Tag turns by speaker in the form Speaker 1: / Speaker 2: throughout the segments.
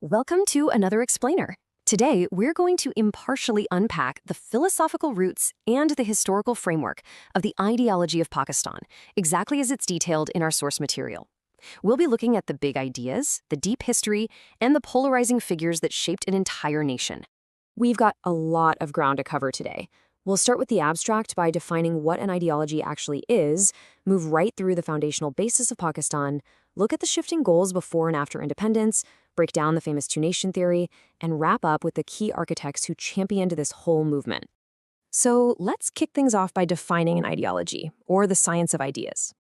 Speaker 1: Welcome to another explainer. Today, we're going to impartially unpack the philosophical roots and the historical framework of the ideology of Pakistan, exactly as it's detailed in our source material. We'll be looking at the big ideas, the deep history, and the polarizing figures that shaped an entire nation. We've got a lot of ground to cover today. We'll start with the abstract by defining what an ideology actually is, move right through the foundational basis of Pakistan, look at the shifting goals before and after independence, break down the famous two-nation theory, and wrap up with the key architects who championed this whole movement. So let's kick things off by defining an ideology, or the science of ideas.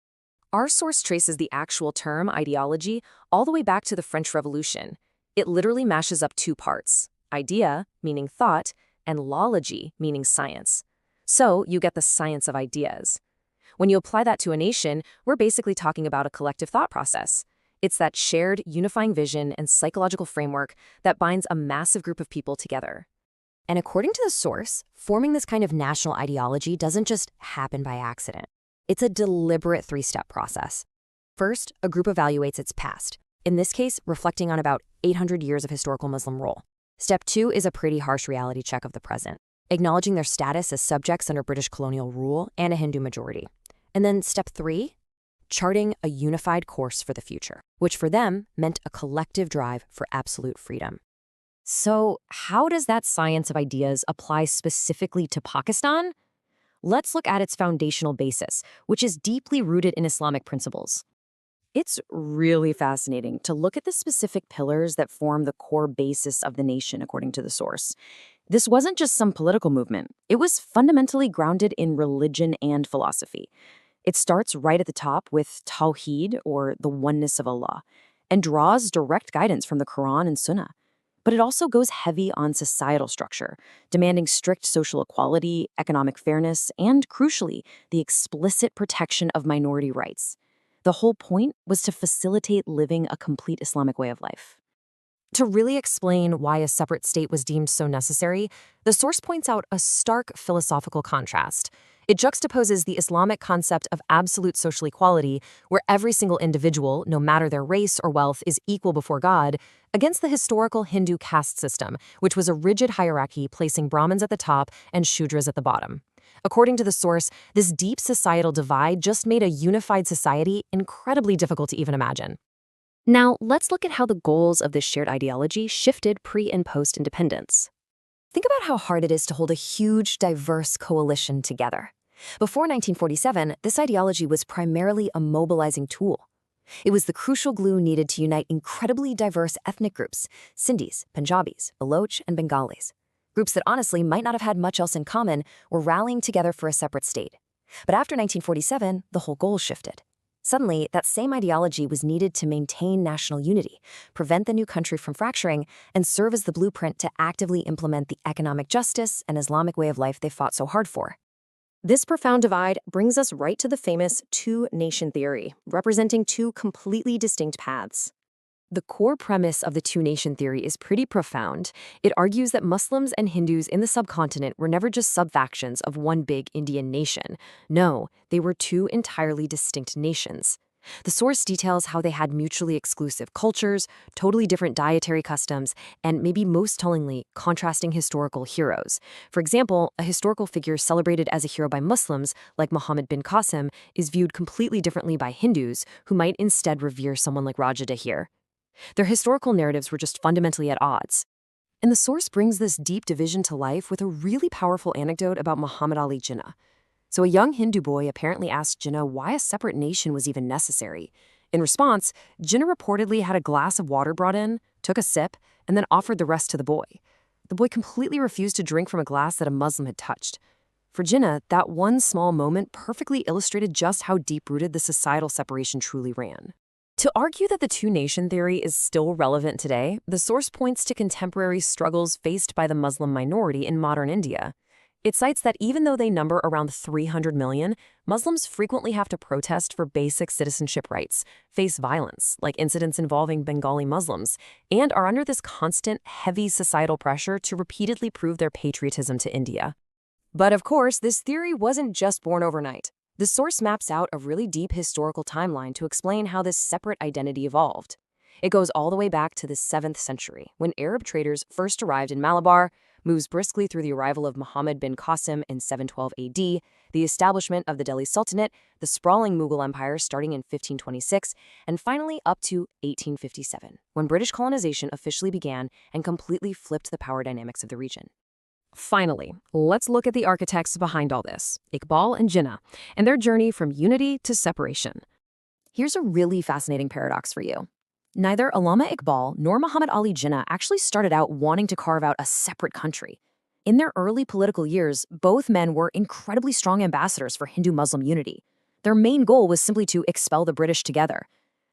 Speaker 1: Our source traces the actual term ideology all the way back to the French Revolution. It literally mashes up two parts: idea, meaning thought, and lology, meaning science. So you get the science of ideas. When you apply that to a nation, we're basically talking about a collective thought process. It's that shared, unifying vision and psychological framework that binds a massive group of people together. And according to the source, forming this kind of national ideology doesn't just happen by accident. It's a deliberate three-step process. First, a group evaluates its past, in this case, reflecting on about 800 years of historical Muslim rule. Step 2 is a pretty harsh reality check of the present, acknowledging their status as subjects under British colonial rule and a Hindu majority. And then step 3, charting a unified course for the future, which for them meant a collective drive for absolute freedom. So how does that science of ideas apply specifically to Pakistan? Let's look at its foundational basis, which is deeply rooted in Islamic principles. It's really fascinating to look at the specific pillars that form the core basis of the nation, according to the source. This wasn't just some political movement. It was fundamentally grounded in religion and philosophy. It starts right at the top with Tawheed, or the oneness of Allah, and draws direct guidance from the Quran and Sunnah. But it also goes heavy on societal structure, demanding strict social equality, economic fairness, and, crucially, the explicit protection of minority rights. The whole point was to facilitate living a complete Islamic way of life. To really explain why a separate state was deemed so necessary, the source points out a stark philosophical contrast. It juxtaposes the Islamic concept of absolute social equality, where every single individual, no matter their race or wealth, is equal before God, against the historical Hindu caste system, which was a rigid hierarchy placing Brahmins at the top and Shudras at the bottom. According to the source, this deep societal divide just made a unified society incredibly difficult to even imagine. Now, let's look at how the goals of this shared ideology shifted pre- and post-independence. Think about how hard it is to hold a huge, diverse coalition together. Before 1947, this ideology was primarily a mobilizing tool. It was the crucial glue needed to unite incredibly diverse ethnic groups: Sindhis, Punjabis, Baloch, and Bengalis. Groups that honestly might not have had much else in common were rallying together for a separate state. But after 1947, the whole goal shifted. Suddenly, that same ideology was needed to maintain national unity, prevent the new country from fracturing, and serve as the blueprint to actively implement the economic justice and Islamic way of life they fought so hard for. This profound divide brings us right to the famous two-nation theory, representing two completely distinct paths. The core premise of the two-nation theory is pretty profound. It argues that Muslims and Hindus in the subcontinent were never just sub-factions of one big Indian nation. No, they were two entirely distinct nations. The source details how they had mutually exclusive cultures, totally different dietary customs, and maybe most tellingly, contrasting historical heroes. For example, a historical figure celebrated as a hero by Muslims, like Muhammad bin Qasim, is viewed completely differently by Hindus, who might instead revere someone like Raja Dahir. Their historical narratives were just fundamentally at odds. And the source brings this deep division to life with a really powerful anecdote about Muhammad Ali Jinnah. So a young Hindu boy apparently asked Jinnah why a separate nation was even necessary. In response, Jinnah reportedly had a glass of water brought in, took a sip, and then offered the rest to the boy. The boy completely refused to drink from a glass that a Muslim had touched. For Jinnah, that one small moment perfectly illustrated just how deep-rooted the societal separation truly ran. To argue that the two-nation theory is still relevant today, the source points to contemporary struggles faced by the Muslim minority in modern India. It cites that even though they number around 300 million, Muslims frequently have to protest for basic citizenship rights, face violence, like incidents involving Bengali Muslims, and are under this constant, heavy societal pressure to repeatedly prove their patriotism to India. But of course, this theory wasn't just born overnight. The source maps out a really deep historical timeline to explain how this separate identity evolved. It goes all the way back to the 7th century, when Arab traders first arrived in Malabar, moves briskly through the arrival of Muhammad bin Qasim in 712 AD, the establishment of the Delhi Sultanate, the sprawling Mughal Empire starting in 1526, and finally up to 1857, when British colonization officially began and completely flipped the power dynamics of the region. Finally, let's look at the architects behind all this, Iqbal and Jinnah, and their journey from unity to separation. Here's a really fascinating paradox for you. Neither Allama Iqbal nor Muhammad Ali Jinnah actually started out wanting to carve out a separate country. In their early political years, both men were incredibly strong ambassadors for Hindu-Muslim unity. Their main goal was simply to expel the British together.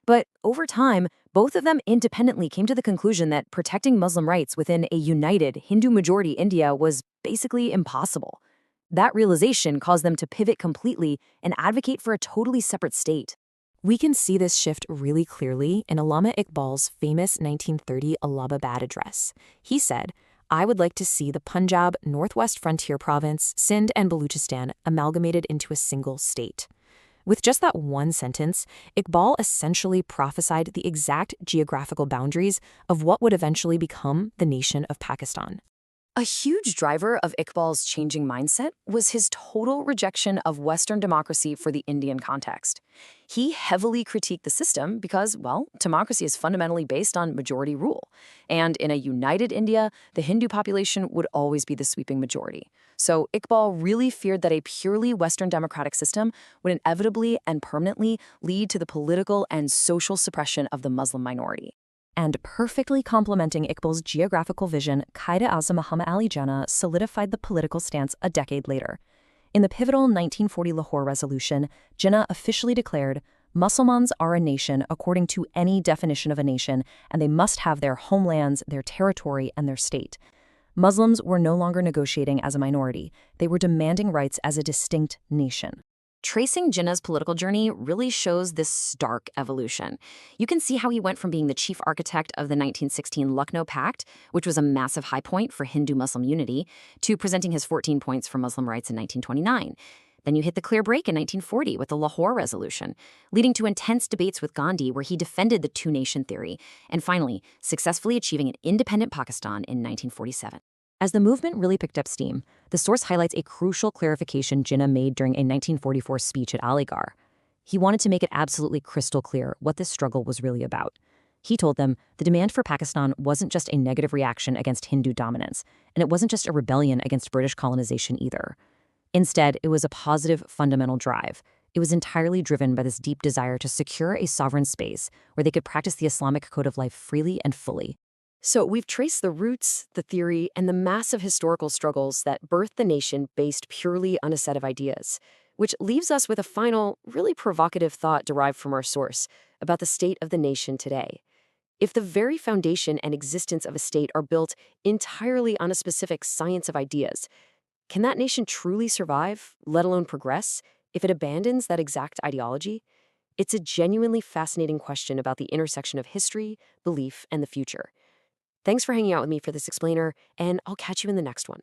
Speaker 1: But over time, both of them independently came to the conclusion that protecting Muslim rights within a united Hindu-majority India was basically impossible. That realization caused them to pivot completely and advocate for a totally separate state. We can see this shift really clearly in Allama Iqbal's famous 1930 Allahabad address. He said, "I would like to see the Punjab, Northwest Frontier Province, Sindh, and Baluchistan amalgamated into a single state." With just that one sentence, Iqbal essentially prophesied the exact geographical boundaries of what would eventually become the nation of Pakistan. A huge driver of Iqbal's changing mindset was his total rejection of Western democracy for the Indian context. He heavily critiqued the system because, well, democracy is fundamentally based on majority rule. And in a united India, the Hindu population would always be the sweeping majority. So Iqbal really feared that a purely Western democratic system would inevitably and permanently lead to the political and social suppression of the Muslim minority. And perfectly complementing Iqbal's geographical vision, Quaid-e-Azam Muhammad Ali Jinnah solidified the political stance a decade later. In the pivotal 1940 Lahore Resolution, Jinnah officially declared, "Muslimans are a nation according to any definition of a nation, and they must have their homelands, their territory, and their state." Muslims were no longer negotiating as a minority. They were demanding rights as a distinct nation. Tracing Jinnah's political journey really shows this stark evolution. You can see how he went from being the chief architect of the 1916 Lucknow Pact, which was a massive high point for Hindu-Muslim unity, to presenting his 14 points for Muslim rights in 1929. Then you hit the clear break in 1940 with the Lahore Resolution, leading to intense debates with Gandhi where he defended the two-nation theory, and finally, successfully achieving an independent Pakistan in 1947. As the movement really picked up steam, the source highlights a crucial clarification Jinnah made during a 1944 speech at Aligarh. He wanted to make it absolutely crystal clear what this struggle was really about. He told them the demand for Pakistan wasn't just a negative reaction against Hindu dominance, and it wasn't just a rebellion against British colonization either. Instead, it was a positive, fundamental drive. It was entirely driven by this deep desire to secure a sovereign space where they could practice the Islamic code of life freely and fully. So we've traced the roots, the theory, and the massive historical struggles that birthed the nation based purely on a set of ideas, which leaves us with a final, really provocative thought derived from our source about the state of the nation today. If the very foundation and existence of a state are built entirely on a specific science of ideas, can that nation truly survive, let alone progress, if it abandons that exact ideology? It's a genuinely fascinating question about the intersection of history, belief, and the future. Thanks for hanging out with me for this explainer, and I'll catch you in the next one.